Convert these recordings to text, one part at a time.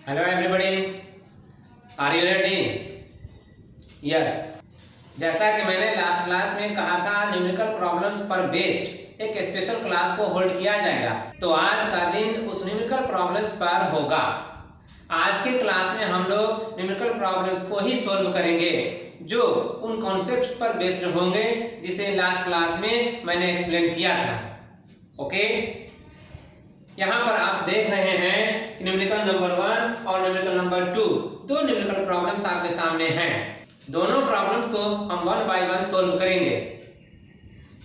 Hello everybody, are you ready? Yes. जैसा कि मैंने लास्ट क्लास में कहा था, न्यूमेरिकल प्रॉब्लम्स पर बेस्ड एक स्पेशल क्लास को होल्ड किया जाएगा। तो आज का दिन उस न्यूमेरिकल प्रॉब्लम्स पर होगा। आज के क्लास में हम लोग न्यूमेरिकल प्रॉब्लम्स को ही सॉल्व करेंगे जो उन कॉन्सेप्ट्स पर बेस्ड होंगे जिसे लास्ट क्लास में मैंने एक्सप्लेन किया था। ओके, यहाँ पर आप देख रहे हैं न्यूमेरिकल नंबर 1 और न्यूमेरिकल नंबर 2 दो न्यूमेरिकल प्रॉब्लम्स आपके सामने हैं। दोनों प्रॉब्लम्स को हम वन बाय वन सॉल्व करेंगे।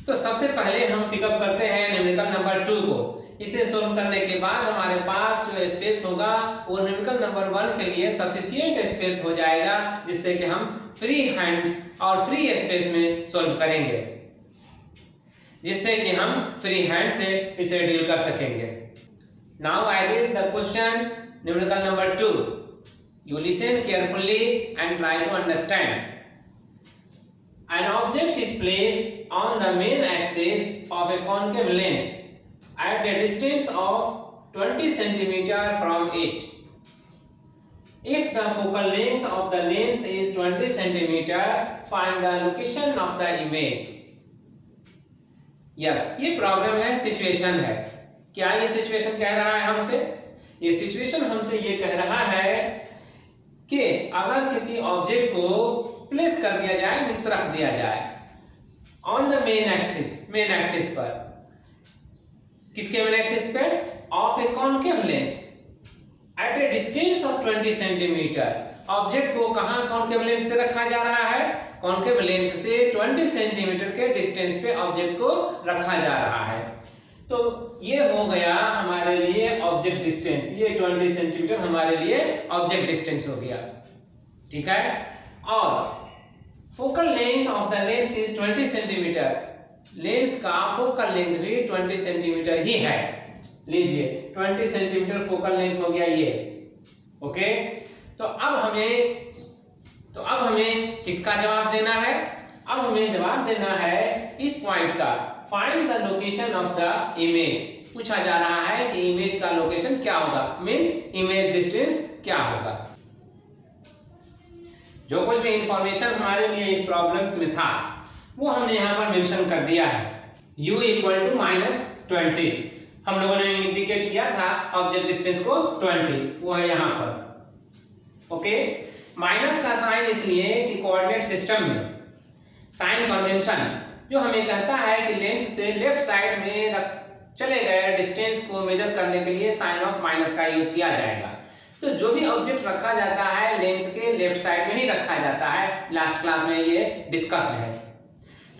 तो सबसे पहले हम पिकअप करते हैं न्यूमेरिकल नंबर 2 को। इसे सॉल्व करने के बाद हमारे पास जो स्पेस होगा वो न्यूमेरिकल नंबर 1 के लिए सफिशिएंट स्पेस हो जाएगा, जिससे कि हम फ्री हैंड्स और फ्री स्पेस में सॉल्व करेंगे, जिससे कि हम फ्री हैंड से इसे डील कर सकेंगे। Now I read the question, numerical number 2. You listen carefully and try to understand. An object is placed on the main axis of a concave lens at a distance of 20 cm from it. If the focal length of the lens is 20 cm, find the location of the image. Yes, ये problem है, situation है। क्या ये situation कह रहा है हमसे? ये सिचुएशन हमसे ये कह रहा है कि अगर किसी ऑब्जेक्ट को प्लेस कर दिया जाए, मींस रख दिया जाए ऑन द मेन एक्सिस पर। किसके मेन एक्सिस पे? Of a concave lens at a distance of 20 centimetre. Object को कहां कॉन्केव लेंस से रखा जा रहा है? कॉन्केव लेंस से 20 सेंटीमीटर के डिस्टेंस पे ऑब्जेक्ट को रखा जा रहा है। तो ये हो गया हमारे लिए ऑब्जेक्ट डिस्टेंस। ये 20 सेंटीमीटर हमारे लिए ऑब्जेक्ट डिस्टेंस हो गया, ठीक है। और focal length of the lens is 20 centimetre. Lens का फोकल लेंथ भी 20 सेंटीमीटर ही है। लीजिए 20 सेंटीमीटर फोकल लेंथ हो गया ये। ओके, तो अब हमें किसका जवाब देना है? अब हमें जवाब देना है इस पॉइंट का। Find the location of the image. पूछा जा रहा है कि इमेज का लोकेशन क्या होगा, मींस इमेज डिस्टेंस क्या होगा। जो कुछ भी इंफॉर्मेशन हमारे लिए इस प्रॉब्लम में था वो हमने यहाँ पर मेंशन कर दिया है। u इक्वल टू -20 हम लोगों ने इंडिकेट किया था ऑब्जेक्ट डिस्टेंस को 20, वो है यहाँ पर। ओके, माइनस का साइन इसलिए कि कोऑर्डिनेट सिस्टम में साइन कन्वेंशन जो हमें कहता है कि लेंस से लेफ्ट साइड में चले गए डिस्टेंस को मेजर करने के लिए साइन ऑफ माइनस का यूज किया जाएगा। तो जो भी ऑब्जेक्ट रखा जाता है लेंस के लेफ्ट साइड में ही रखा जाता है। लास्ट क्लास में ये डिस्कस्ड है।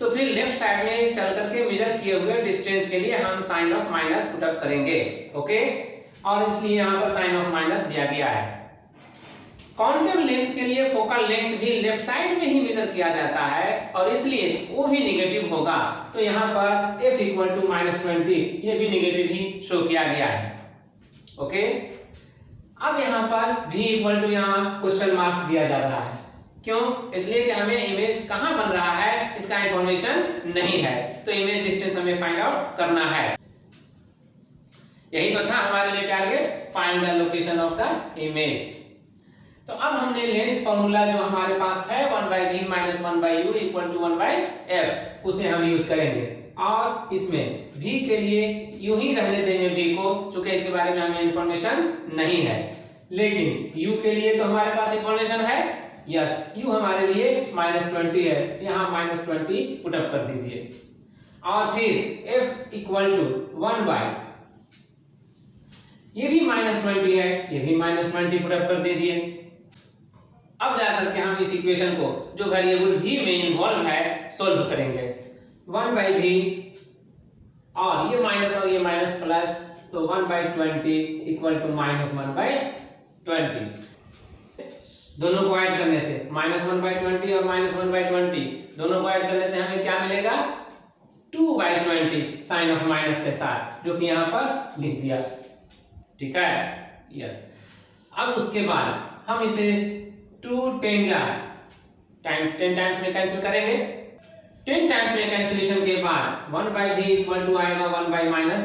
तो फिर लेफ्ट साइड में चल करके मेजर किए हुए डिस्टेंस के लिए हम sign of minus put up करेंगे। ओके, और इसलिए यहाँ पर साइन ऑफ माइनस दिया गया है। कॉन्केव लेंस के लिए फोकल लेंथ भी लेफ्ट साइड में ही मेजर किया जाता है और इसलिए वो भी नेगेटिव होगा। तो यहाँ पर f इक्वल टू -20 ये भी नेगेटिव ही शो किया गया है। ओके, अब यहाँ पर v इक्वल टू यहाँ क्वेश्चन मार्क्स दिया जा रहा है। क्यों? इसलिए कि हमें इमेज कहाँ बन रहा है इसका इंफॉर्मेशन नहीं है, तो इमेज डिस्टेंस हमें फाइंड आउट करना है। यही तो था हमारे लिए target, find the location of the image. तो अब हमने लेंस फॉर्मूला जो हमारे पास है 1/v - 1/u = 1/f उसे हम यूज करेंगे। और इसमें v के लिए यूं ही रहने देंगे v को, क्योंकि इसके बारे में हमें इंफॉर्मेशन नहीं है। लेकिन u के लिए तो हमारे पास इंफॉर्मेशन है। यस, u हमारे लिए -20 है, यहाँ -20 पुट अप कर दीजिए। और फिर f इक्वल टू 1/, ये भी -20 है, ये भी -20 पुट अप कर दीजिए। अब जाकर के हम इस इक्वेशन को जो वेरिएबल v में इन्वॉल्व है सॉल्व करेंगे। 1/v और ये माइनस और ये माइनस प्लस, तो 1/20 इक्वल टू -1/20। दोनों को ऐड करने से -1/20 और -1/20 दोनों को ऐड करने से हमें क्या मिलेगा? 2/20 साइन ऑफ माइनस के साथ, जो कि यहाँ पर लिख दिया, ठीक है। यस, अब उसके बाद हम इसे 2 10 टाइम्स में कैंसिल करेंगे। 10 टाइम्स में कैंसिलेशन के बाद 1/v इक्वल टू आएगा 1/-10,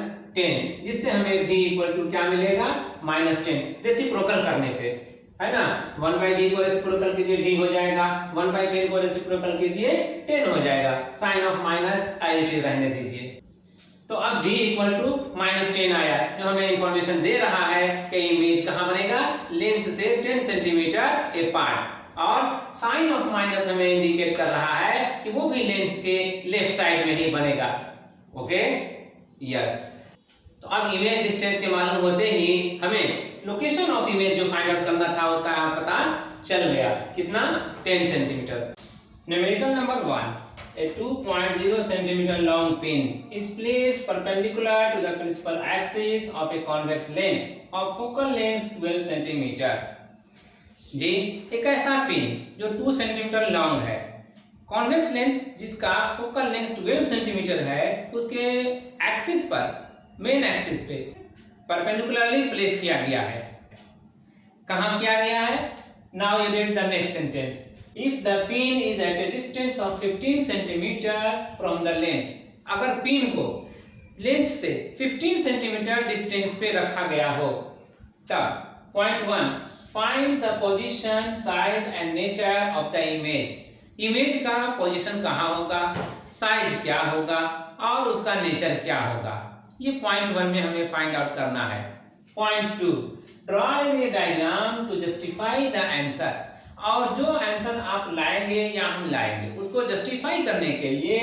जिससे हमें v इक्वल टू क्या मिलेगा? -10 रेसिप्रोकल करने पे, है ना। 1/d को रेसिप्रोकल कीजिए v हो जाएगा, 1/10 को रेसिप्रोकल कीजिए 10 हो जाएगा। साइन ऑफ माइनस एज रहने दीजिए। तो अब v इक्वल टू -10 आया, जो हमें इंफॉर्मेशन दे रहा है कि इमेज कहाँ बनेगा, लेंस से 10 सेंटीमीटर अपार्ट। और साइन ऑफ माइनस हमें इंडिकेट कर रहा है कि वो भी लेंस के लेफ्ट साइड में ही बनेगा। Okay, yes. तो अब इमेज डिस्टेंस के मालूम होते ही हमें लोकेशन ऑफ इमेज जो फाइंड आउट करना था उसका पता चल गया। कितना, 10 centimetre. Numerical number 1, a 2.0 centimeter long pin is placed perpendicular to the principal axis of a convex lens of focal length 12 centimeter। जी, एक ऐसा पिन जो 2 सेंटीमीटर लॉन्ग है, कॉन्वेक्स लेंस जिसका फोकल लेंथ 12 सेंटीमीटर है, उसके एक्सिस पर, main axis पे परपेंडिकुलरली प्लेस किया गया है। कहाँ किया गया है? Now you read the next sentence. If the pin is at a distance of 15 centimetre from the lens, अगर पिन को लेंस से 15 सेंटीमीटर डिस्टेंस पे रखा गया हो, तब point 1, find the position, size and nature of the image. Image का position कहाँ होगा, साइज क्या होगा और उसका नेचर क्या होगा, ये पॉइंट 1 में हमें फाइंड आउट करना है। Point 2, draw a diagram to justify the answer. और जो आंसर आप लाएंगे या हम लाएंगे उसको जस्टिफाई करने के लिए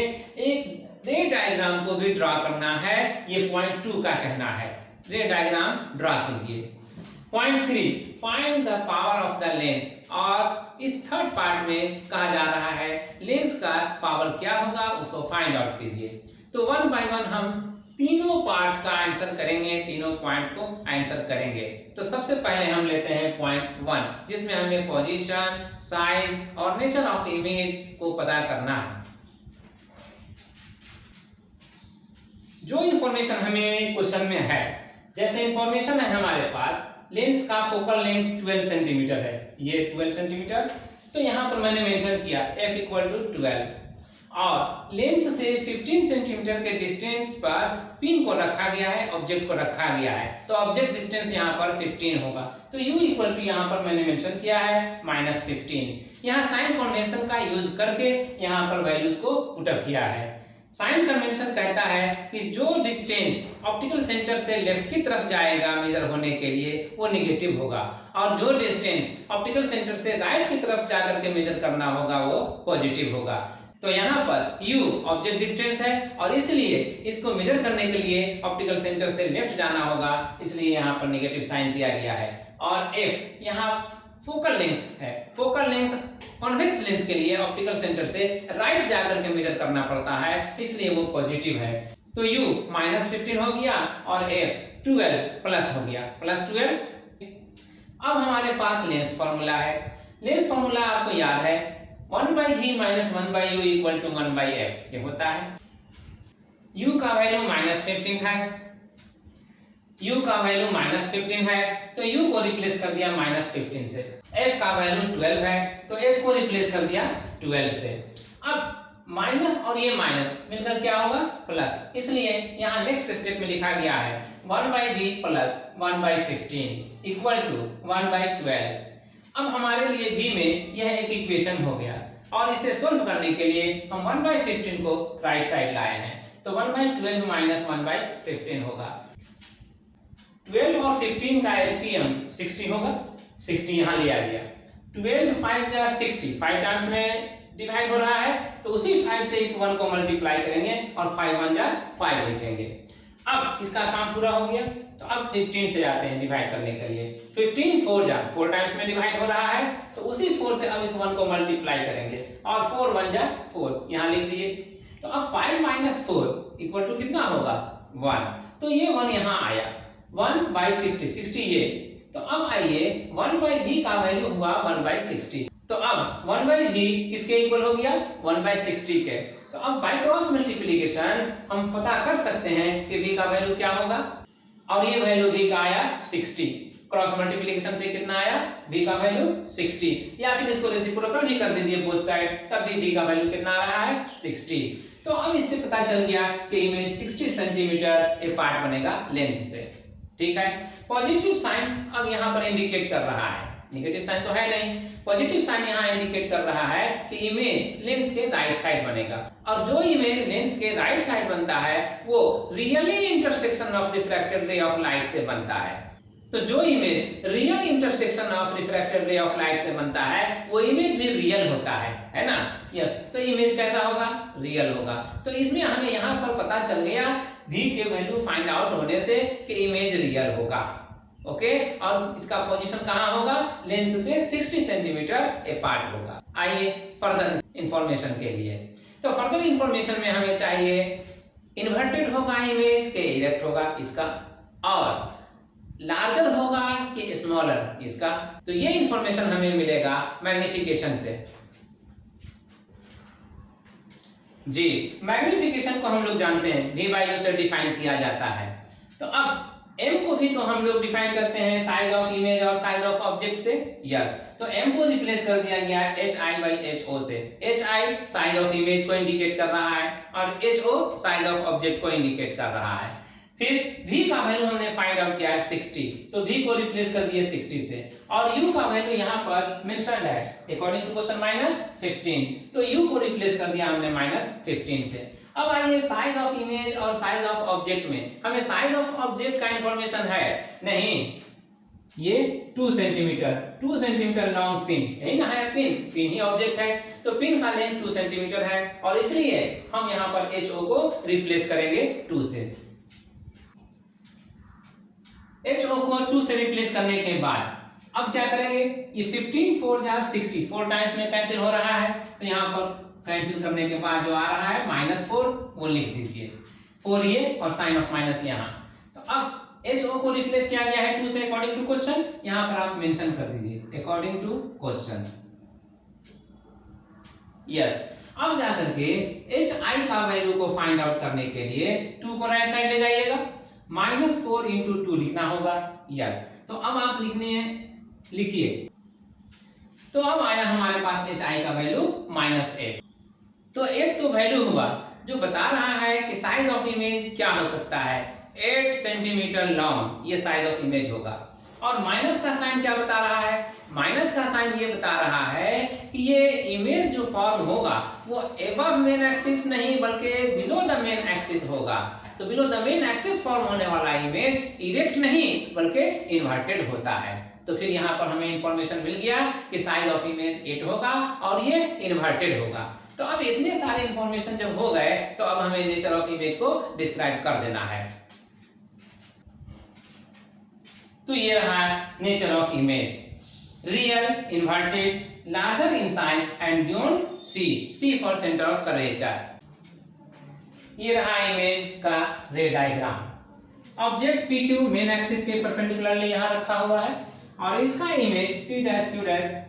एक रे डायग्राम को भी ड्रॉ करना है, ये पॉइंट 2 का कहना है। रे डायग्राम ड्रॉ कीजिए। Point 3, find the power of the lens. और इस थर्ड पार्ट में कहा जा रहा है लेंस का पावर क्या होगा, उसको फाइंड आउट कीजिए। तो 1 बाय 1 हम तीनों पार्ट्स का आंसर करेंगे, तीनों पॉइंट को आंसर करेंगे। तो सबसे पहले हम लेते हैं पॉइंट 1, जिसमें हमें पोजीशन, साइज और नेचर ऑफ इमेज को पता करना है। जो इंफॉर्मेशन हमें क्वेश्चन में है, जैसे इंफॉर्मेशन है हमारे पास लेंस का फोकल लेंथ 12 सेंटीमीटर है, ये 12 सेंटीमीटर। तो यहाँ पर मैंने मेंशन किया f इक्वल टू 12, और लेंस से 15 सेंटीमीटर के डिस्टेंस पर पिन को रखा गया है, ऑब्जेक्ट को रखा गया है। तो ऑब्जेक्ट डिस्टेंस यहाँ पर 15 होगा। तो u इक्वल टू यहाँ पर मैंने मेंशन किया है -15। यहाँ साइन कन्वेंशन का यूज करके यहाँ पर वैल्यूज को पुटअप किया है। साइन कन्वेंशन कहता है कि जो डिस्टेंस ऑप्टिकल सेंटर से लेफ्ट की तरफ जाएगा मेजर होने के लिए वो नेगेटिव होगा, और जो डिस्टेंस ऑप्टिकल सेंटर से राइट की तरफ जाकर के मेजर करना होगा वो पॉजिटिव होगा। तो यहाँ पर u ऑब्जेक्ट डिस्टेंस है, और इसलिए इसको मेजर करने के लिए ऑप्टिकल सेंटर से लेफ्ट जाना होगा, इसलिए यहाँ पर नेगेटिव साइन दिया गया है। और f यहाँ फोकल लेंथ है। फोकल लेंथ कॉन्वेक्स लेंस के लिए ऑप्टिकल सेंटर से राइट जाकर के मेजर करना पड़ता है, इसलिए वो पॉजिटिव है। तो u -15 हो गया और f 12 प्लस हो गया, +12। अब हमारे पास लेंस फॉर्मूला है। लेंस फॉर्मूला आपको याद है 1/v - 1/u = 1/f, ये होता है। u का वैल्यू -15 था, u का वैल्यू -15 है, तो u को रिप्लेस कर दिया -15 से। f का वैल्यू 12 है, तो f को रिप्लेस कर दिया 12 से। अब माइनस और ये माइनस मिलकर क्या होगा, प्लस, इसलिए यहाँ नेक्स्ट स्टेप में लिखा गया है 1/v + 1/15 = 1/12। अब हमारे लिए v में यह एक इक्वेशन हो गया, और इसे सोल्व करने के लिए हम 1/15 को राइट साइड लाए हैं। तो 1/12 - 1/15 होगा। 12 और 15 का एलसीएम 60 होगा, 60 यहाँ लिया गया। 12 5 जा 60, 5 टाइम्स में डिवाइड हो रहा है, तो उसी 5 से इस 1 को मल्टीप्लाई करेंगे और 5 1 जा 5 लिखेंगे। अब इसका काम पूरा हो गया, तो अब 15 से आते हैं डिवाइड करने के लिए। 15 4 जा 4 टाइम्स में डिवाइड हो रहा है, तो उसी 4 से अब इस 1 को मल्टीप्लाई करेंगे और 4 1 जा 4 यहाँ लिख दिए। तो अब 5 - 4 = कितना होगा, 1। तो ये 1 यहाँ आया, 1/60, 60 ये। तो अब आइए 1/v का वैल्यू हुआ 1/60। तो अब 1/v किसके इक्वल हो गया, 1/60 के। तो अब बाय क्रॉस मल्टीप्लिकेशन हम पता कर सकते हैं कि v का वैल्यू क्या होगा, और ये वैल्यू v का आया 60। क्रॉस मल्टीप्लिकेशन से कितना आया, v का वैल्यू 60, या फिर इसको रेसिप्रोकल भी कर दीजिए बोथ साइड, तब भी v का वैल्यू कितना आ रहा है, 60। तो अब इससे पता चल गया कि इमेज 60 सेंटीमीटर अपार्ट बनेगा लेंस से। ठीक है। पॉजिटिव साइन अब यहाँ पर इंडिकेट कर रहा है, नेगेटिव साइन तो है नहीं, पॉजिटिव साइन यहाँ इंडिकेट कर रहा है कि इमेज लेंस के राइट साइड बनेगा, और जो इमेज लेंस के राइट साइड बनता है वो really intersection of refracted ray of light से बनता है। तो जो image real intersection of refracted ray of light से बनता है वो इमेज भी रियल होता है ना। यस, तो इमेज कैसा होगा, रियल होगा। तो इसमें हमें यहाँ पर पता चल गया v के वैल्यू फाइंड आउट होने से कि इमेज रियल होगा। ओके, और इसका पोजीशन कहाँ होगा, लेंस से 60 सेंटीमीटर अपार्ट होगा। आइए फर्दर इंफॉर्मेशन के लिए, तो फर्दर इंफॉर्मेशन में हमें चाहिए इन्वर्टेड होगा इमेज के इरेक्ट होगा इसका, और लार्जर होगा कि स्मॉलर इसका। तो ये इंफॉर्मेशन हमें मिलेगा मैग्निफिकेशन से। जी, मैग्निफिकेशन को हम लोग जानते हैं v बाई u से डिफाइन किया जाता है। तो अब m को भी तो हम लोग डिफाइन करते हैं साइज ऑफ इमेज और साइज ऑफ ऑब्जेक्ट से। यस, तो m को रिप्लेस कर दिया गया है hi बाई ho से। hi साइज ऑफ इमेज को इंडिकेट कर रहा है और ho साइज ऑफ ऑब्जेक्ट को इंडिकेट कर रहा है। फिर v का वैल्यू हमने फाइंड आउट किया है 60, तो v को रिप्लेस कर दिए 60 से, और u का वैल्यू यहाँ पर मेंशन्ड है अकॉर्डिंग टू क्वेश्चन -15, तो u को रिप्लेस कर दिया हमने -15 से। अब आइए साइज ऑफ इमेज और साइज ऑफ ऑब्जेक्ट में, हमें साइज ऑफ ऑब्जेक्ट का इंफॉर्मेशन है नहीं, ये 2 सेंटीमीटर लॉन्ग पिन, यही ना है, पिन ही ऑब्जेक्ट है, तो पिन का लेंथ 2 सेंटीमीटर है, और इसलिए हम यहाँ पर ho को रिप्लेस करेंगे 2 से। ho को 2 से रिप्लेस करने के बाद अब क्या करेंगे, ये 15 4 जा 60, 4 टाइम्स में कैंसिल हो रहा है, तो यहाँ पर कैंसिल करने के बाद जो आ रहा है -4 वो लिख दीजिए, 4 ये और साइन ऑफ माइनस यहाँ। तो अब ho को रिप्लेस किया गया है 2 से अकॉर्डिंग टू क्वेश्चन, यहाँ पर आप मेंशन कर दीजिए अकॉर्डिंग टू क्वेश्चन। यस, अब जाकर के hi का वैल्यू को फाइंड आउट करने के लिए 2 को राइट साइड ले जाइएगा, -4 × 2 लिखना होगा। यस, तो अब आप लिखिए, तो अब आया हमारे पास hi का वैल्यू -8। तो 8 तो वैल्यू हुआ जो बता रहा है कि साइज ऑफ इमेज क्या हो सकता है, 8 सेंटीमीटर लॉन्ग ये साइज ऑफ इमेज होगा। और माइनस का साइन क्या बता रहा है, माइनस का साइन ये बता रहा है कि ये इमेज जो फॉर्म होगा वो एबव मेन एक्सिस नहीं बल्कि बिलो द मेन एक्सिस होगा। तो below the main axis form होने वाला इमेज इरेक्ट नहीं बल्कि इन्वर्टेड होता है। तो फिर यहाँ पर हमें इंफॉर्मेशन मिल गया कि साइज ऑफ इमेज 8 होगा और ये इन्वर्टेड होगा। तो अब इतने सारे इंफॉर्मेशन जब हो गए तो अब हमें नेचर ऑफ इमेज को डिस्क्राइब कर देना है। तो ये रहा nature of image, real, inverted, larger in size and beyond C for centre of curvature. ये रहा इमेज का ray diagram. Object PQ main axis के परपेंडिकुलरली यहाँ रखा हुआ है और इसका इमेज P',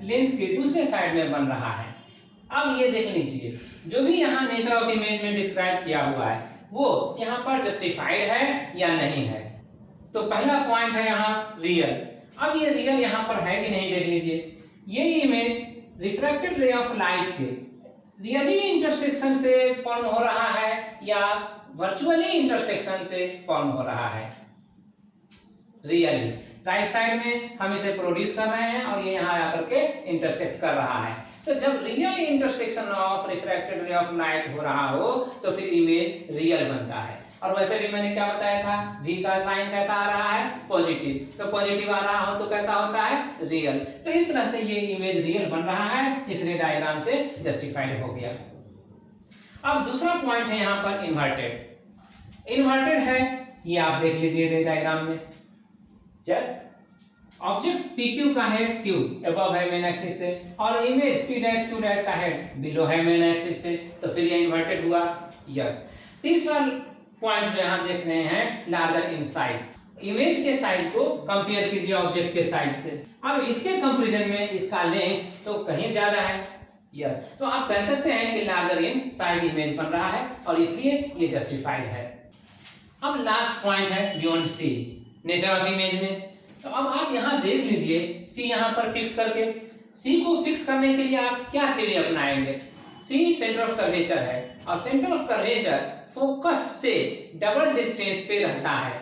लेंस के दूसरे साइड में बन रहा है। अब ये देख लीजिए, जो भी यहाँ नेचर ऑफ इमेज में डिस्क्राइब किया हुआ है वो यहाँ पर जस्टिफाइड है या नहीं है। तो पहला पॉइंट है यहाँ रियल। अब ये रियल यहाँ पर है कि नहीं देख लीजिए, ये image refracted ray of light के रियली इंटरसेक्शन से फॉर्म हो रहा है या वर्चुअली इंटरसेक्शन से फॉर्म हो रहा है। रियली राइट साइड में हम इसे प्रोड्यूस कर रहे हैं और ये यहाँ आकर के इंटरसेक्ट कर रहा है। तो जब real intersection of refracted ray of light हो रहा हो तो फिर इमेज रियल बनता है। और वैसे भी मैंने क्या बताया था, v का साइन कैसा आ रहा है, पॉजिटिव, तो पॉजिटिव आ रहा हो तो कैसा होता है, रियल। तो इस तरह से ये इमेज रियल बन रहा है, इस रे डायग्राम से जस्टिफाइड हो गया। अब दूसरा पॉइंट है यहाँ पर इन्वर्टेड। इन्वर्टेड है ये आप देख लीजिए रे डायग्राम में। यस, ऑब्जेक्ट PQ का हेड Q अबव है मेन एक्सिस से और इमेज P', का हेड बिलो है मेन एक्सिस से, तो फिर ये इन्वर्टेड हुआ। यस, तीसरा पॉइंट जो यहाँ देख रहे हैं लार्जर इन साइज, इमेज के साइज को कंपेयर कीजिए ऑब्जेक्ट के साइज से। अब इसके कंपैरिजन में इसका लेंथ तो कहीं ज्यादा है। यस, तो आप कह सकते हैं कि लार्जर इन साइज इमेज बन रहा है और इसलिए ये जस्टिफाइड है। अब लास्ट पॉइंट है beyond C, nature of image में। तो अब आप यहाँ देख लीजिए C यहाँ पर फिक्स करके, C को फिक्स करने के लिए आप क्या थ्योरी अपनाएंगे, C सेंटर ऑफ कर्वेचर है और सेंटर ऑफ कर्वेचर फोकस से डबल डिस्टेंस पे रहता है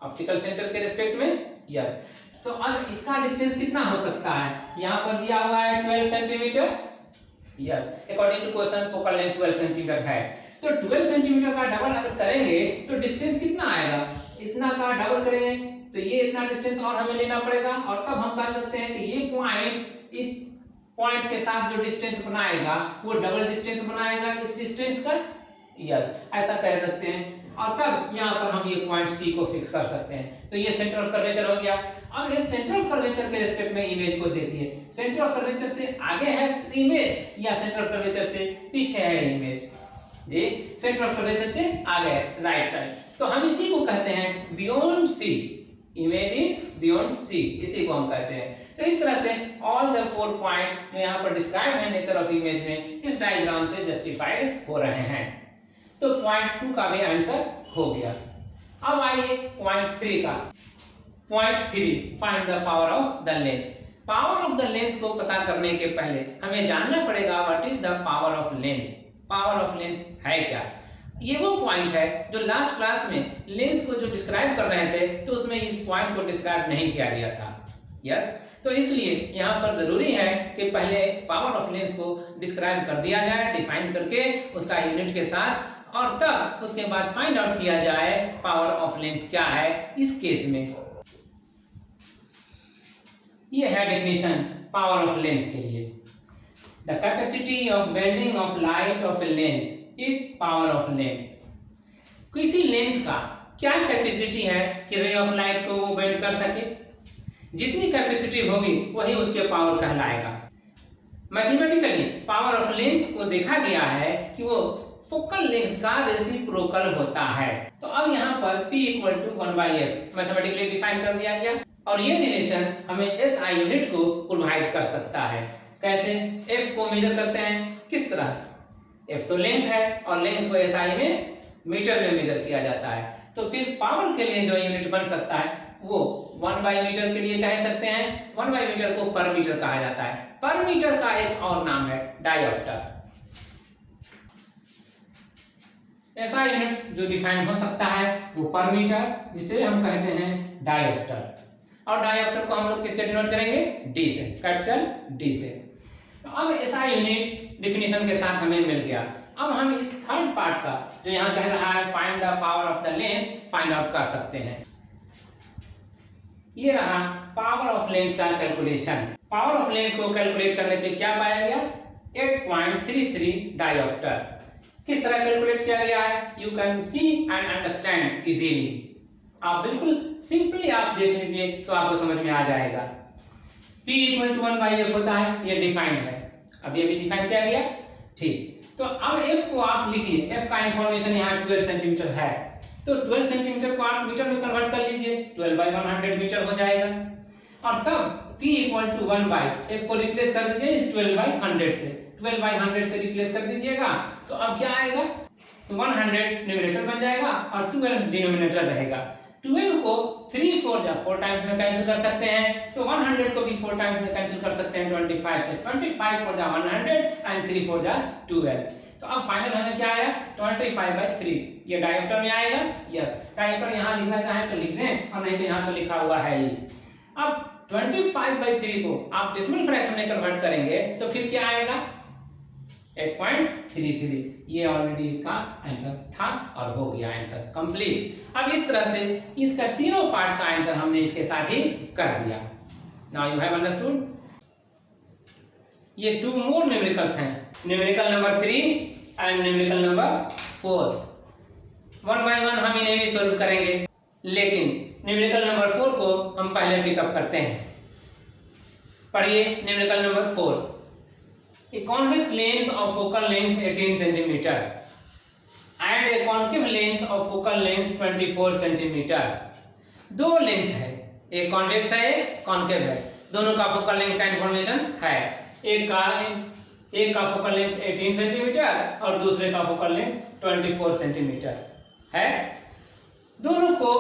ऑप्टिकल सेंटर के रिस्पेक्ट में, यस। तो अब इसका डिस्टेंस कितना हो सकता है, यहाँ पर दिया हुआ है 12 centimetre, yes, according to question focal length 12 centimetre है। तो 12 सेंटीमीटर का डबल अगर करेंगे तो डिस्टेंस कितना आएगा, इतना का डबल करेंगे तो ये इतना डिस्टेंस और हमें लेना पड़ेगा, और तब हम कह सकते हैं कि ये पॉइंट इस पॉइंट के साथ जो डिस्टेंस बनाएगा वो डबल डिस्टेंस बनाएगा इस डिस्टेंस का, यस, ऐसा कह सकते हैं। और तब यहाँ पर हम ये पॉइंट सी को फिक्स कर सकते हैं। तो ये सेंटर ऑफ कर्वेचर हो गया। अब इस सेंटर ऑफ कर्वेचर के रिस्पेक्ट में इमेज को देखिए, सेंटर ऑफ कर्वेचर से आगे है इमेज या सेंटर ऑफ कर्वेचर से पीछे है इमेज, जी सेंटर ऑफ कर्वेचर से आगे है, राइट साइड। तो हम इसी को कहते हैं beyond C, image is beyond C, इसी को हम कहते हैं। तो इस तरह से ऑल द 4 पॉइंट्स जो यहाँ पर डिस्क्राइब्ड है नेचर ऑफ इमेज में इस डायग्राम से जस्टिफाइड हो रहे हैं। तो पॉइंट 2 का भी आंसर हो गया। अब आइए पॉइंट 3 का। Point 3, find the power of the lens. Power of the lens को पता करने के पहले हमें जानना पड़ेगा what is the power of lens. Power of lens है क्या? ये वो पॉइंट है जो लास्ट क्लास में लेंस को जो डिस्क्राइब कर रहे थे तो उसमें इस पॉइंट को डिस्क्राइब नहीं किया गया था, यस। तो इसलिए यहाँ पर जरूरी है कि पहले पावर ऑफ लेंस को डिस्क्राइब कर दिया जाए, डिफाइन करके उसका यूनिट के साथ, और तब उसके बाद फाइंड आउट किया जाए पावर ऑफ लेंस क्या है इस केस में। ये है डेफिनेशन पावर ऑफ लेंस के लिए। The capacity of bending of light of a lens is power of lens. किसी लेंस का क्या कैपेसिटी है कि रे ऑफ लाइट को वो बेंड कर सके? जितनी कैपेसिटी होगी वही उसके पावर कहलाएगा। मैथमेटिकली पावर ऑफ लेंस को देखा गया है कि वो फोकल लेंथ का रेसिप्रोकल होता है। तो अब यहाँ पर P = 1/f मैथमेटिकली डिफाइन कर दिया गया, और ये रिलेशन हमें SI यूनिट को प्रोवाइड कर सकता है। कैसे? F को मेजर करते हैं किस तरह? F तो लेंथ है और लेंथ को SI में मीटर में मेजर किया जाता है। तो फिर पावर के लिए जो यूनिट बन सकता है वो 1/मीटर के लिए कह सकते हैं। 1/मीटर को पर मीटर कहा जाता है। पर मीटर का एक और नाम है डायोप्टर। ऐसा यूनिट जो डिफाइन हो सकता है वो पर मीटर, जिसे हम कहते हैं डायोप्टर। और डायोप्टर को हम लोग किससे डिनोट करेंगे? डी से, कैपिटल डी से। तो अब ऐसा यूनिट डिफिनेशन के साथ हमें मिल गया। अब हम इस थर्ड पार्ट का जो यहाँ कह रहा है find the power of the lens find out कर सकते हैं। ये रहा पावर ऑफ लेंस का कैलकुलेशन। पावर ऑफ लेंस को कैलकुलेट करने पे क्या पाया गया? 8.33 डायोप्टर। किस तरह कैलकुलेट किया गया है? You can see and understand easily. आप बिल्कुल सिंपली आप देख लीजिए तो आपको समझ में आ जाएगा। P = 1/f होता है, ये डिफाइंड है, अभी अभी डिफाइन किया गया, ठीक। तो अब F को आप लिखिए, F का इंफॉर्मेशन यहाँ 12 सेंटीमीटर है, तो 12 सेंटीमीटर को आप मीटर में कन्वर्ट कर लीजिए, 12/100 मीटर हो जाएगा। और तब P = 1/f को रिप्लेस कर दीजिए इस 12/100 से, 12/100 से रिप्लेस कर दीजिएगा, तो अब क्या आएगा? तो 100 न्यूमरेटर बन जाएगा और 12 डिनोमिनेटर रहेगा। 12 को 3 4 टाइम्स में कैंसिल कर सकते हैं, तो 100 को भी 4 टाइम्स में कैंसिल कर सकते हैं 25 से। 25 4 100 एंड 3 4 12। तो अब फाइनल हमें क्या आया? 25/3। ये डायोप्टर में आएगा, यस। डायोप्टर यहाँ लिखना चाहे तो लिख दें, और नहीं तो यहाँ तो लिखा हुआ है ही। अब 25/3 को आप डेसिमल फ्रैक्शन में कन्वर्ट करेंगे तो फिर क्या आएगा? 8.33। ये ऑलरेडी इसका आंसर था और हो गया आंसर कंप्लीट। अब इस तरह से इसका तीनों पार्ट का आंसर हमने इसके साथ ही कर दिया। Now you have understood. ये 2 मोर न्यूमेरिकल्स हैं, numerical number 3 and numerical number 4। 1 by 1 हम इन्हें भी सॉल्व करेंगे, लेकिन न्यूमेरिकल नंबर 4 को हम पहले पिकअप करते हैं। पढ़िए numerical number 4। A convex lens of focal length 18 cm and a concave lens of focal length 24 cm। दो लेंस है, एक कॉन्वेक्स है एक कॉन्केव है, दोनों का फोकल लेंथ का इंफॉर्मेशन है। एक का फोकल लेंथ 18 सेंटीमीटर और दूसरे का फोकल लेंथ 24 सेंटीमीटर है। दोनों को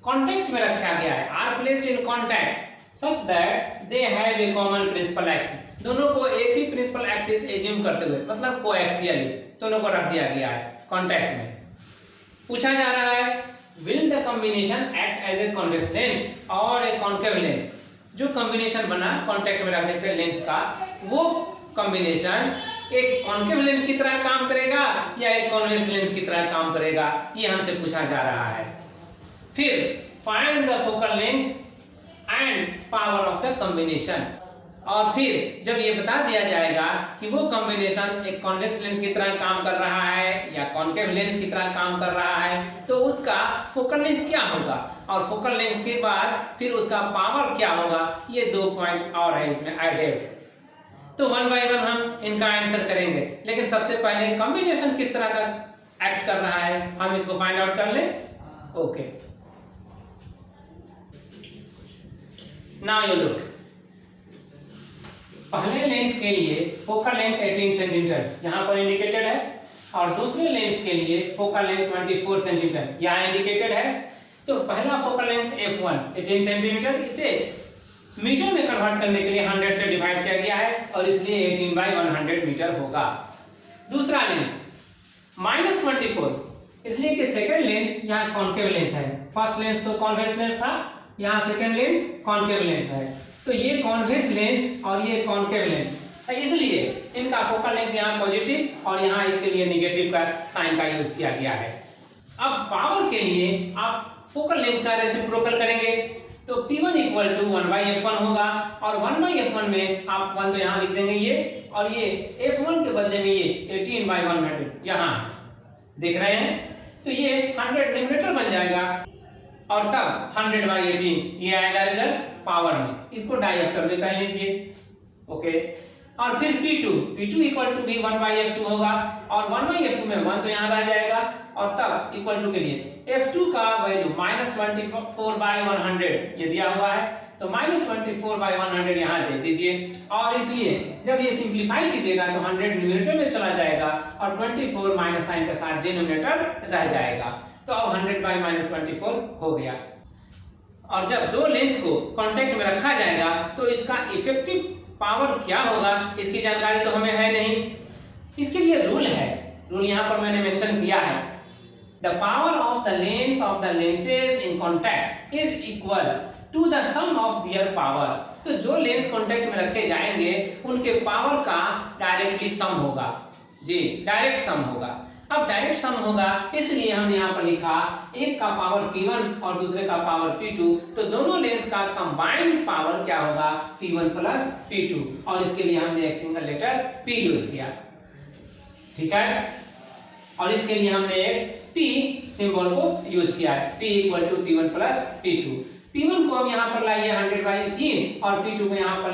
कांटेक्ट में रखा गया है, are placed in contact such that they have a common principal axis। दोनों को एक ही प्रिंसिपल एक्सिस एज्यूम करते हुए, मतलब कोएक्सियली दोनों को रख दिया गया है कांटेक्ट में। पूछा जा रहा है will the combination act as a convex lens और ए कॉन्केव लेंस। जो कॉम्बिनेशन बना कांटेक्ट में रखने पे लेंस का, वो कॉम्बिनेशन एक कॉन्केव लेंस की तरह काम करेगा या एक कॉन्वेक्स लेंस की तरह काम करेगा, ये हमसे पूछा जा रहा है। फिर find the focal length and power of the combination. और फिर जब ये बता दिया जाएगा कि वो कॉम्बिनेशन एक कॉन्वेक्स लेंस की तरह काम कर रहा है या कॉन्केव लेंस की तरह काम कर रहा है, तो उसका फोकल लेंथ क्या होगा और फोकल लेंथ के बाद फिर उसका पावर क्या होगा, ये 2 पॉइंट और है इसमें एडेड। तो 1 बाय 1 हम इनका आंसर करेंगे, लेकिन सबसे पहले कॉम्बिनेशन किस तरह का एक्ट कर रहा है हम इसको फाइंड आउट कर लें। Okay, now you look. पहले लेंस के लिए फोकल लेंथ 18 सेंटीमीटर यहाँ पर इंडिकेटेड है और दूसरे लेंस के लिए फोकल लेंथ 24 सेंटीमीटर यहाँ इंडिकेटेड है। तो पहला फोकल लेंथ f1 18 सेंटीमीटर, इसे मीटर में कन्वर्ट करने के लिए 100 से डिवाइड किया गया है और इसलिए 18 बाई 100 मीटर होगा। दूसरा लेंस -24, इसलिए कि सेकेंड लेंस यहाँ कॉन्केव लेंस है। फर्स्ट लेंस तो कॉन्वेक्स लेंस था, यहाँ सेकेंड लेंस कॉन्केव लेंस है। तो ये कॉन्वेक्स लेंस और ये कॉन्केव लेंस, इसलिए इनका फोकल लेंथ यहाँ पॉजिटिव और यहाँ इसके लिए निगेटिव का साइन का यूज किया गया है। अब पावर के लिए आप फोकल लेंथ का रेसिप्रोकल करेंगे तो P1 इक्वल टू 1/f1 होगा और 1/f1 में आप 1 तो यहाँ लिख देंगे ये, और ये f1 के बदले में ये 18/100 यहाँ देख रहे हैं, तो ये 100 मिलीमीटर बन जाएगा और तब 100/18 ये आएगा रिजल्ट पावर में। इसको डायरेक्टर में कह लीजिए। ओके, और फिर P2 इक्वल टू भी 1/f2 होगा और 1/f2 में 1 तो यहाँ रह जाएगा और तब इक्वल टू के लिए f2 का वैल्यू -24/100 ये दिया हुआ है, तो -24/100 यहाँ दे दीजिए। और इसलिए जब ये सिंप्लीफाई कीजिएगा तो 100 न्यूमरेटर में चला जाएगा और 24 माइनस साइन के साथ डिनोमिनेटर रह जाएगा। तो अब 100/-24 हो गया। और जब दो लेंस को कांटेक्ट में रखा जाएगा तो इसका इफेक्टिव पावर क्या होगा इसकी जानकारी तो हमें है नहीं। इसके लिए रूल है, रूल यहाँ पर मैंने मेंशन किया है। The power of the lengths of the lenses in contact is equal to the sum of their powers। तो जो लेंस कांटेक्ट में रखे जाएंगे उनके पावर का डायरेक्टली सम होगा। जी, डायरेक्ट सम होगा। अब डायरेक्ट सम होगा इसलिए हम यहाँ पर लिखा एक का पावर P1 और दूसरे का पावर P2, तो दोनों लेंस का कंबाइंड पावर क्या होगा P1 प्लस P2, और इसके लिए हमने एक सिंगल लेटर P यूज किया। ठीक है, और इसके लिए हमने एक P सिंबल को यूज किया है, P equal to P1 plus P2। P1 को हम यहाँ पर लाइए 100/18 और P2 को यहाँ पर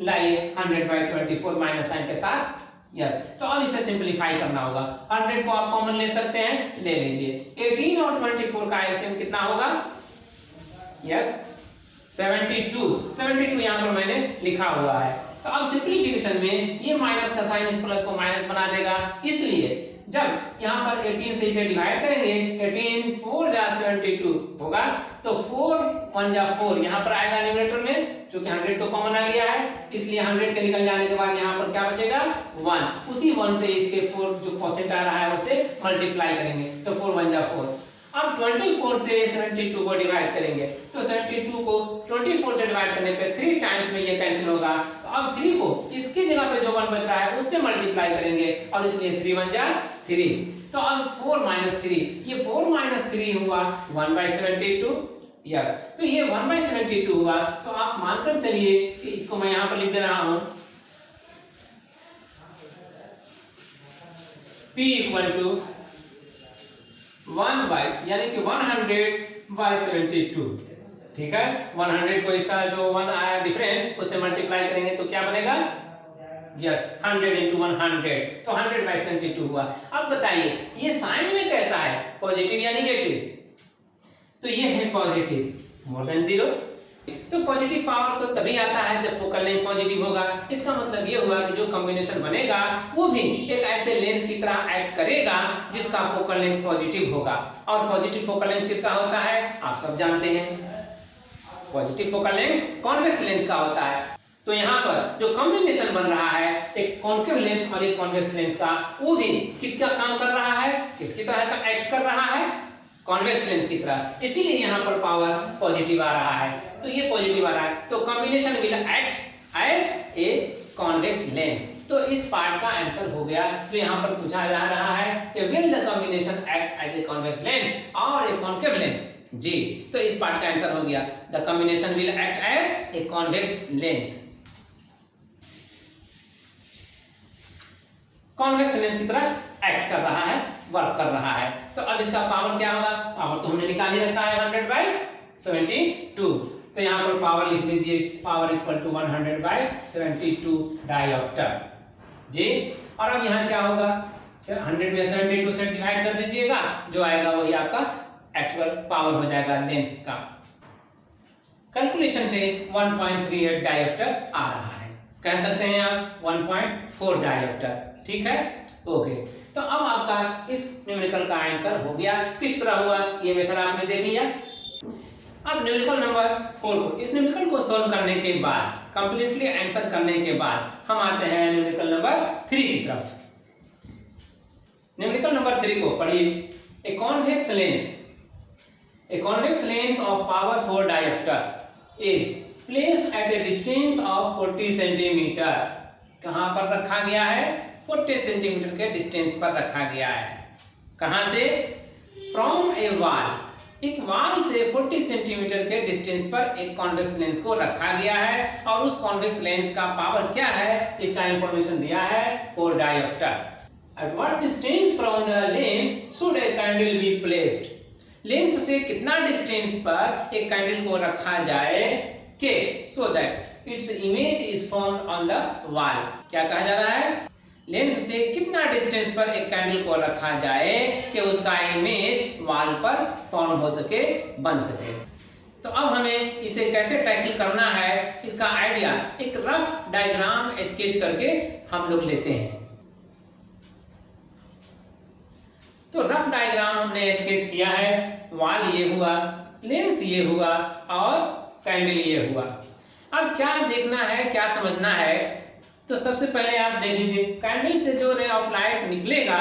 लाइए 100/24 माइनस साइन के साथ। यस, तो अब इसे सिंपलीफाई करना होगा। 100 को आप कॉमन ले सकते हैं, ले लीजिए। 18 और 24 का एलसीएम कितना होगा? यस, 72 यहाँ पर मैंने लिखा हुआ है। तो अब सिंपलीफिकेशन में ये माइनस का साइन इस प्लस को माइनस बना देगा, इसलिए जब यहाँ पर 18 से इसे डिवाइड करेंगे 18 4 जा 72 होगा, तो 4 1 जा 4 यहाँ पर आएगा न्यूमरेटर में, क्योंकि 100 तो कॉमन आ गया है, इसलिए 100 के निकल जाने के बाद यहाँ पर क्या बचेगा 1। उसी 1 से इसके 4 जो क्वोशिएंट आ रहा है उसे मल्टीप्लाई करेंगे, तो 4 1 जा 4। अब 24 से 72 को डिवाइड करेंगे, तो 72 को 24 से डिवाइड करने पे 3 टाइम्स में ये कैंसिल होगा। तो अब 3 को इसकी जगह पे जो 1 बच रहा है उससे मल्टीप्लाई करेंगे, और इसलिए 3 1 जा 3। तो अब 4 - 3, ये 4 - 3 हुआ 1/72। यस, तो ये 1/72 हुआ। तो आप मानकर चलिए कि इसको मैं यहाँ पर लिख दे रहा हूँ, P इक्वल टू 1 यानी कि 100/72। ठीक है, 100 को इसका जो 1 आया डिफरेंस उससे मल्टीप्लाई करेंगे तो क्या बनेगा? यस, 100 × 100, तो 100/72 हुआ। अब बताइए ये साइन में कैसा है, पॉजिटिव या निगेटिव? तो ये है पॉजिटिव, मोर देन 0। तो पॉजिटिव पावर तो तभी आता है जब फोकल लेंथ पॉजिटिव होगा। इसका मतलब ये हुआ कि जो कॉम्बिनेशन बनेगा वो भी एक ऐसे लेंस की तरह एक्ट करेगा जिसका फोकल लेंथ पॉजिटिव होगा। और पॉजिटिव फोकल लेंथ किसका होता है आप सब जानते हैं, positive focal length convex lens का होता है। तो यहाँ पर जो कॉम्बिनेशन बन रहा है एक कॉन्केव लेंस और एक कॉन्वेक्स लेंस का, वो भी किसका काम कर रहा है, किसकी तरह का एक्ट कर रहा है? कॉन्वेक्स लेंस की तरफ, इसीलिए यहाँ पर पावर पॉजिटिव आ रहा है, तो ये पॉजिटिव आ रहा है, तो combination will act as a convex lens. तो इस पार्ट का आंसर हो गया। तो यहाँ पर पूछा जा रहा है कि will the combination act as a convex lens और ए कॉन्केव लेंस। जी, तो इस पार्ट का आंसर हो गया the combination will act as a convex lens, convex lens की तरह एक्ट कर रहा है, वर्क कर रहा है। तो अब इसका पावर क्या होगा? पावर तो हमने निकाल ही रखा है 100/72। तो यहाँ पर पावर लिख लीजिए, पावर इक्वल टू 100/72 डायोप्टर। जी, और अब यहाँ क्या होगा? 100 में 72 से डिवाइड कर दीजिएगा, जो आएगा वही आपका एक्चुअल पावर हो जाएगा लेंस का। कैलकुलेशन से 1.38 डायोप्टर आ रहा है, कह सकते हैं आप 1.4 डायोप्टर। ठीक है, ओके। तो अब आपका इस न्यूमेरिकल का आंसर हो गया। किस तरह हुआ ये मेथड आपने देख लिया। अब न्यूमेरिकल नंबर 4 को, इस न्यूमेरिकल को सॉल्व करने के बाद, कंप्लीटली आंसर करने के बाद हम आते हैं न्यूमेरिकल नंबर 3 की तरफ। न्यूमेरिकल नंबर 3 को पढ़िए। ए convex lens, a convex lens of power 4 diopter is placed at a distance of 40 cm। कहां पर रखा गया है? 40 सेंटीमीटर के डिस्टेंस पर रखा गया है। कहां से? फ्रॉम ए वॉल, एक वॉल से 40 सेंटीमीटर के डिस्टेंस पर एक कॉन्वेक्स लेंस को रखा गया है, और उस कॉन्वेक्स लेंस का पावर क्या है इसका इंफॉर्मेशन दिया है 4 dioptre. At what distance from the lens should a candle be placed? Lens से कितना डिस्टेंस पर एक कैंडल को रखा जाए कि so that its image is formed on the wall. क्या कहा जा रहा है? लेंस से कितना डिस्टेंस पर एक कैंडल को रखा जाए कि उसका इमेज वॉल पर फॉर्म हो सके, बन सके। तो अब हमें इसे कैसे टैकल करना है, इसका आइडिया एक रफ डायग्राम स्केच करके हम लोग लेते हैं। तो रफ डायग्राम हमने स्केच किया है। वॉल ये हुआ, लेंस ये हुआ और कैंडल ये हुआ। अब क्या देखना है, क्या समझना है? तो सबसे पहले आप देख लीजिए, कैंडल से जो रे ऑफ लाइट निकलेगा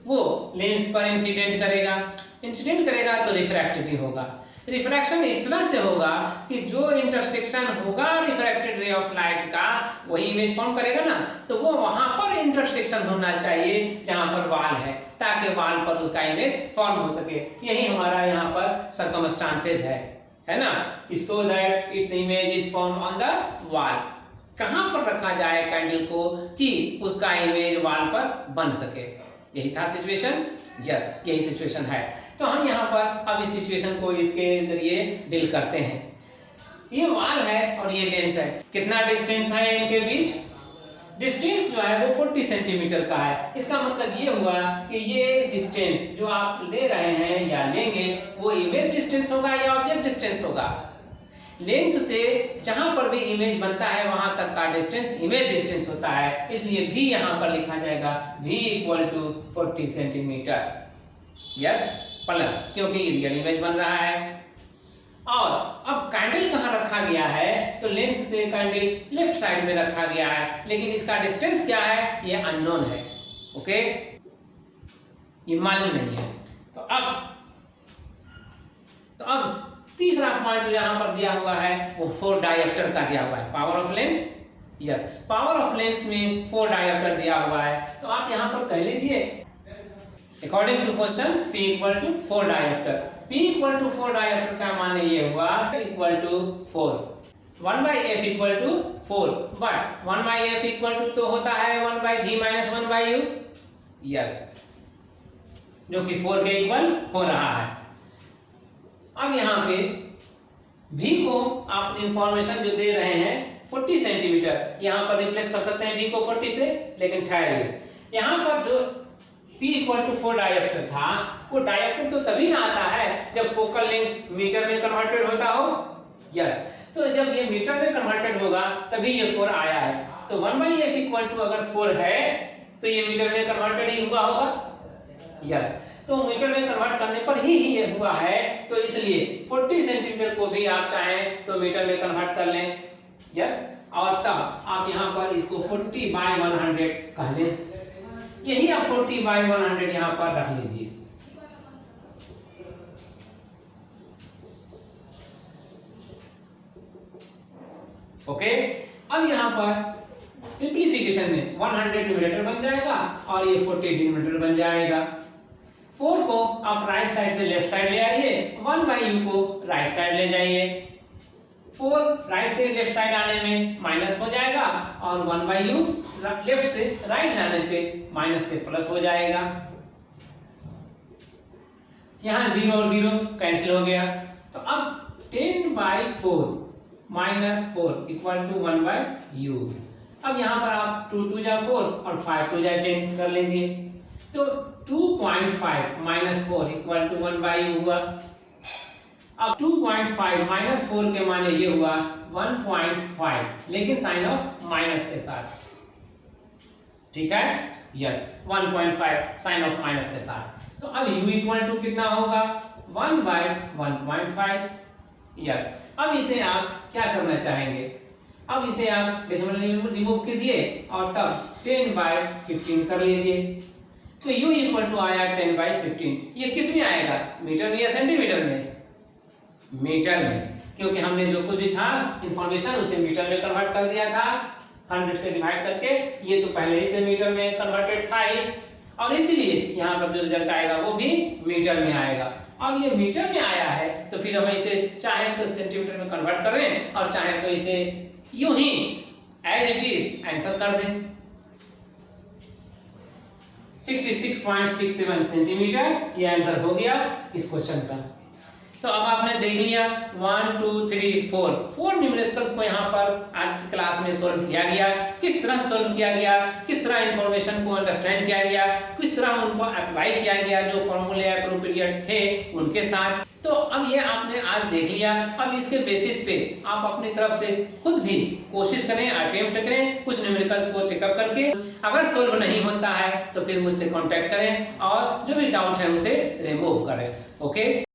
वो लेंस पर इंसिडेंट करेगा, इंसिडेंट करेगा तो रिफ्रैक्ट भी होगा। रिफ्रैक्शन इस तरह से होगा कि जो इंटरसेक्शन होगा रिफ्रैक्टेड रे ऑफ लाइट का, वही इमेज फॉर्म करेगा ना, तो वो वहां पर इंटरसेक्शन होना चाहिए जहां पर वॉल है, ताकि वॉल पर उसका इमेज फॉर्म हो सके। यही हमारा यहाँ पर सर्कमस्टांसेस है ना, so that its image is form on the wall. कहां पर रखा जाए कैंडल को कि उसका इमेज वॉल पर बन सके, यही था सिचुएशन। यस, यही सिचुएशन है। तो हम यहाँ पर अब इस सिचुएशन को इसके जरिए डील करते हैं। ये वॉल है और ये लेंस है। कितना डिस्टेंस है इनके बीच? डिस्टेंस जो है वो 40 सेंटीमीटर का है। इसका मतलब ये हुआ कि ये डिस्टेंस जो आप ले रहे हैं या लेंगे वो इमेज डिस्टेंस होगा या ऑब्जेक्ट डिस्टेंस होगा। लेंस से जहां पर भी इमेज बनता है वहां तक का डिस्टेंस इमेज डिस्टेंस होता है, इसलिए भी यहां पर लिखा जाएगा v = 40 सेंटीमीटर। यस, प्लस क्योंकि रियल इमेज बन रहा है। और अब कैंडल कहां रखा गया है? तो लेंस से कैंडल लेफ्ट साइड में रखा गया है, लेकिन इसका डिस्टेंस क्या है ये अननोन है। ओके, ये मालूम नहीं है। तो अब तीसरा पॉइंट जो यहां पर दिया हुआ है वो 4 डायोप्टर का दिया हुआ है। Power of lens, yes, power of lens में 4 डायोप्टर दिया हुआ है। तो आप यहां पर कह लीजिए according to question P = 4 dioptre. P = 4 dioptre का मान ये हुआ = 4, 1/f = 4, बट 1/f = तो होता है 1/v - 1/u, यस, जो कि 4 के इक्वल हो रहा है। अब यहाँ पे v को आप इंफॉर्मेशन जो दे रहे हैं 40 सेंटीमीटर, यहाँ पर रिप्लेस कर सकते हैं v को 40 से, लेकिन ठहरिए, यहाँ पर जो P = 4 डायोप्टर था, वो डायोप्टर तो तभी ना आता है जब फोकल लेंथ मीटर में कन्वर्टेड होता हो। यस, तो जब ये मीटर में कन्वर्टेड होगा तभी ये 4 आया है। तो 1/f अगर 4 है तो ये मीटर में कन्वर्टेड ही हुआ होगा। यस, तो मीटर में कन्वर्ट करने पर ही ये हुआ है, तो इसलिए 40 सेंटीमीटर को भी आप चाहें तो मीटर में कन्वर्ट कर लें। यस, और तब आप यहाँ पर इसको 40/100 कह लें। यही आप 40/100 यहाँ पर रख लीजिए। ओके, अब यहाँ पर सिंप्लीफिकेशन में 100 न्यूमरेटर बन जाएगा और ये 40 डिनोमिनेटर बन जाएगा। 4 को आप राइट साइड से लेफ्ट साइड ले आइए, 1/u को राइट साइड ले जाइए। 4 राइट से लेफ्ट साइड आने में माइनस हो जाएगा और 1/u लेफ्ट से राइट जाने पे माइनस से प्लस हो जाएगा। यहाँ 0 और 0 कैंसिल हो गया। तो अब 10/4 माइनस 4 इक्वल टू 1/u। अब यहाँ पर आप 2 2 जा 4 और 5 2 जा 10 कर लीजिए। तो 2.5 माइनस 4 इक्वल टू 1/u हुआ। अब 2.5 माइनस 4 के माने ये हुआ 1.5, लेकिन साइन ऑफ माइनस के साथ। ठीक है, यस 1.5 साइन ऑफ माइनस के साथ। तो अब u इक्वल टू कितना होगा 1/1.5। यस, अब इसे आप क्या करना चाहेंगे, अब इसे आप डेसिमल रिमूव कीजिए और तब 10/15 कर लीजिए। तो u इक्वल टू आया 10/15। ये किस में आएगा, मीटर में या सेंटीमीटर में? मीटर में, क्योंकि हमने जो कुछ भी था इंफॉर्मेशन उसे मीटर में कन्वर्ट कर दिया था 100 से डिवाइड करके। ये तो पहले ही से मीटर में कन्वर्टेड था ही, और इसीलिए यहाँ पर जो रिजल्ट आएगा वो भी मीटर में आएगा। अब ये मीटर में आया है तो फिर हम इसे चाहे तो सेंटीमीटर में कन्वर्ट करें और चाहे तो इसे यूं ही एज इट इज आंसर कर दें। 66.67 सेंटीमीटर ये आंसर हो गया इस क्वेश्चन का। तो अब आपने देख लिया 1 2 3 4 न्यूमेरिकल्स को यहाँ पर आज की क्लास में सोल्व किया गया। किस तरह सोल्व किया गया, किस तरह इंफॉर्मेशन को अंडरस्टैंड किया गया, किस तरह उनको अप्लाई किया गया जो फॉर्मूले एप्रोप्रिएट थे उनके साथ। तो अब ये आपने आज देख लिया। अब इसके बेसिस पे आप अपनी तरफ से खुद भी कोशिश करें, अटेम्प्ट करें कुछ न्यूमेरिकल्स को टेकअप करके। अगर सोल्व नहीं होता है तो फिर मुझसे कांटेक्ट करें और जो भी डाउट है उसे रिमूव करें। ओके।